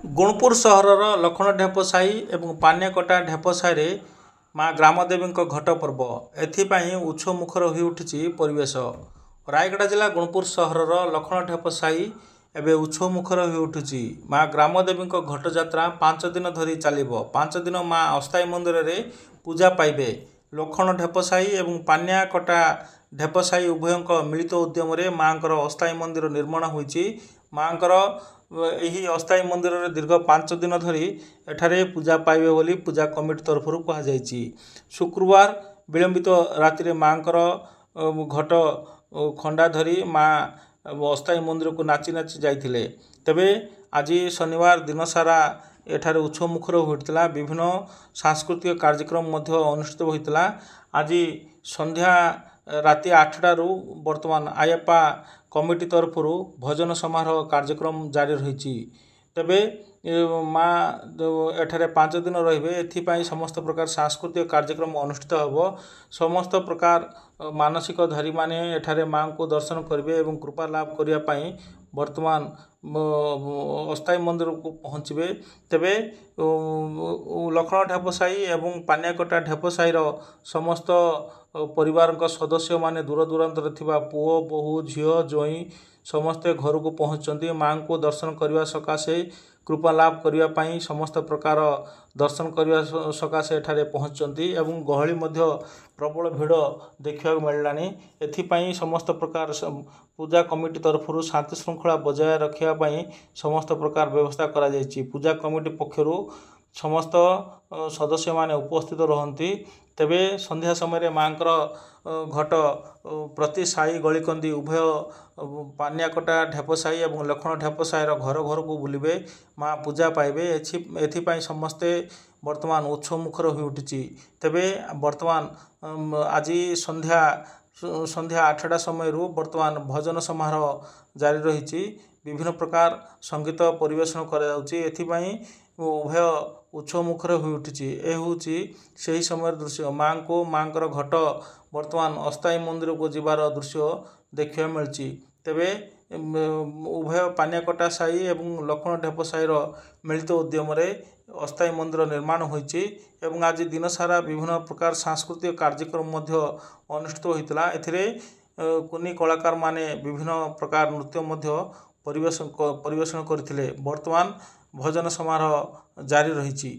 ଗୁଣପୁର ସହରର ଲକ୍ଷ୍ମଣ ଢେପ ସାହି ଏବଂ ପାନିଆକଟା ଢେପ ସାହିରେ ମା ଗ୍ରାମଦେବୀଙ୍କ ଘଟ ପର୍ବ। ଏଥିପାଇଁ ଉତ୍ସବମୁଖର ହୋଇଉଠିଛି ପରିବେଶ। ରାୟଗଡ଼ା ଜିଲ୍ଲା ଗୁଣପୁର ସହରର ଲକ୍ଷ୍ମଣ ଢେପ ସାହି ଏବେ ଉତ୍ସବମୁଖର ହୋଇଉଠିଛି। ମା ଗ୍ରାମଦେବୀଙ୍କ ଘଟଯାତ୍ରା 5 ଦିନ ଧରି ଚାଲିବ। 5 ଦିନ ମା ଅସ୍ଥାୟୀ ମନ୍ଦିରରେ ପୂଜା ପାଇବେ। ଲକ୍ଷ୍ମଣ ଢେପ ସାହି ଏବଂ ପାନିଆକଟା ଢେପ ସାହି ଉଭୟଙ୍କ ମିଳିତ ଉଦ୍ୟମରେ ମାଙ୍କର ଅସ୍ଥାୟୀ ମନ୍ଦିର ନିର୍ମାଣ ହୋଇଛି। ମାଙ୍କର ଏହି ଅସ୍ଥାୟୀ ମନ୍ଦିରରେ ଦୀର୍ଘ 5 ଦିନ ଧରି ଏଠାରେ ପୂଜା ପାଇବେ ବୋଲି ପୂଜା କମିଟି ତରଫରୁ କୁହାଯାଇଛି। ଶୁକ୍ରବାର ବିଳମ୍ବିତ ରାତିରେ ମାଙ୍କର ଘଟ ଖଣ୍ଡା ଧରି ମା ଅସ୍ଥାୟୀ ମନ୍ଦିରକୁ ନାଚି ନାଚି ଯାଇଥିଲେ। ତେବେ ଆଜି ଶନିବାର ଦିନସାରା ଏଠାରେ ଉତ୍ସବମୁଖର ହୋଇଥିଲା। ବିଭିନ୍ନ ସାଂସ୍କୃତିକ କାର୍ଯ୍ୟକ୍ରମ ମଧ୍ୟ ଅନୁଷ୍ଠିତ ହୋଇଥିଲା। ଆଜି ସନ୍ଧ୍ୟା ରାତି 8ଟାରୁ ବର୍ତ୍ତମାନ ଆୟପ୍ପା କମିଟି ତରଫରୁ ଭଜନ ସମାରୋହ କାର୍ଯ୍ୟକ୍ରମ ଜାରି ରହିଛି। ତେବେ ମା ଏଠାରେ 5 ଦିନ ରହିବେ। ଏଥିପାଇଁ ସମସ୍ତ ପ୍ରକାର ସାଂସ୍କୃତିକ କାର୍ଯ୍ୟକ୍ରମ ଅନୁଷ୍ଠିତ ହେବ। ସମସ୍ତ ପ୍ରକାର ମାନସିକଧାରୀମାନେ ଏଠାରେ ମାଙ୍କୁ ଦର୍ଶନ କରିବେ ଏବଂ କୃପା ଲାଭ କରିବା ପାଇଁ ବର୍ତ୍ତମାନ ଅସ୍ଥାୟୀ ମନ୍ଦିରକୁ ପହଞ୍ଚିବେ। ତେବେ ଲକ୍ଷ୍ମଣ ଢେପ ସାହି ଏବଂ ପାନିଆକଟା ଢେପ ସାହିର ସମସ୍ତ ପରିବାରଙ୍କ ସଦସ୍ୟମାନେ ଦୂରଦୂରାନ୍ତରେ ଥିବା ପୁଅ ବୋହୂ ଝିଅ ଜ୍ୱାଇଁ ସମସ୍ତେ ଘରକୁ ପହଞ୍ଚୁଛନ୍ତି। ମାଙ୍କୁ ଦର୍ଶନ କରିବା ସକାଶେ କୃପା ଲାଭ କରିବା ପାଇଁ ସମସ୍ତ ପ୍ରକାର ଦର୍ଶନ କରିବା ସକାଶେ ଏଠାରେ ପହଞ୍ଚୁଛନ୍ତି ଏବଂ ଗହଳି ମଧ୍ୟ ପ୍ରବଳ ଭିଡ଼ ଦେଖିବାକୁ ମିଳିଲାଣି। ଏଥିପାଇଁ ସମସ୍ତ ପ୍ରକାର ପୂଜା କମିଟି ତରଫରୁ ଶାନ୍ତି ଶୃଙ୍ଖଳା ବଜାୟ ରଖିବା ପାଇଁ ସମସ୍ତ ପ୍ରକାର ବ୍ୟବସ୍ଥା କରାଯାଇଛି। ପୂଜା କମିଟି ପକ୍ଷରୁ ସମସ୍ତ ସଦସ୍ୟମାନେ ଉପସ୍ଥିତ ରହନ୍ତି। ତେବେ ସନ୍ଧ୍ୟା ସମୟରେ ମାଙ୍କର ଘଟ ପ୍ରତି ସାହି ଗଳିକନ୍ଦି ଉଭୟ ପାନିଆକଟା ଢେପ ସାହି ଏବଂ ଲକ୍ଷ୍ମଣ ଢେପ ସାହିର ଘର ଘରକୁ ବୁଲିବେ। ମା ପୂଜା ପାଇବେ। ଏଥିପାଇଁ ସମସ୍ତେ ବର୍ତ୍ତମାନ ଉତ୍ସବମୁଖର ହୋଇଉଠିଛି। ତେବେ ବର୍ତ୍ତମାନ ଆଜି ସନ୍ଧ୍ୟା 8ଟା ସମୟରୁ ବର୍ତ୍ତମାନ ଭଜନ ସମାରୋହ ଜାରି ରହିଛି। ବିଭିନ୍ନ ପ୍ରକାର ସଙ୍ଗୀତ ପରିବେଷଣ କରାଯାଉଛି। ଏଥିପାଇଁ ଉଭୟ ଉତ୍ସବମୁଖର ହୋଇଉଠିଛି। ଏ ହେଉଛି ସେହି ସମୟର ଦୃଶ୍ୟ। ମାଙ୍କର ଘଟ ବର୍ତ୍ତମାନ ଅସ୍ଥାୟୀ ମନ୍ଦିରକୁ ଯିବାର ଦୃଶ୍ୟ ଦେଖିବାକୁ ମିଳିଛି। ତେବେ ଉଭୟ ପାନିଆକଟା ସାହି ଏବଂ ଲକ୍ଷ୍ମଣ ଢେପ ସାହିର ମିଳିତ ଉଦ୍ୟମରେ ଅସ୍ଥାୟୀ ମନ୍ଦିର ନିର୍ମାଣ ହୋଇଛି ଏବଂ ଆଜି ଦିନସାରା ବିଭିନ୍ନ ପ୍ରକାର ସାଂସ୍କୃତିକ କାର୍ଯ୍ୟକ୍ରମ ମଧ୍ୟ ଅନୁଷ୍ଠିତ ହୋଇଥିଲା। ଏଥିରେ କୁନି କଳାକାରମାନେ ବିଭିନ୍ନ ପ୍ରକାର ନୃତ୍ୟ ମଧ୍ୟ ପରିବେଷଣ କରିଥିଲେ। ବର୍ତ୍ତମାନ ଭଜନ ସମାରୋହ ଜାରି ରହିଛି।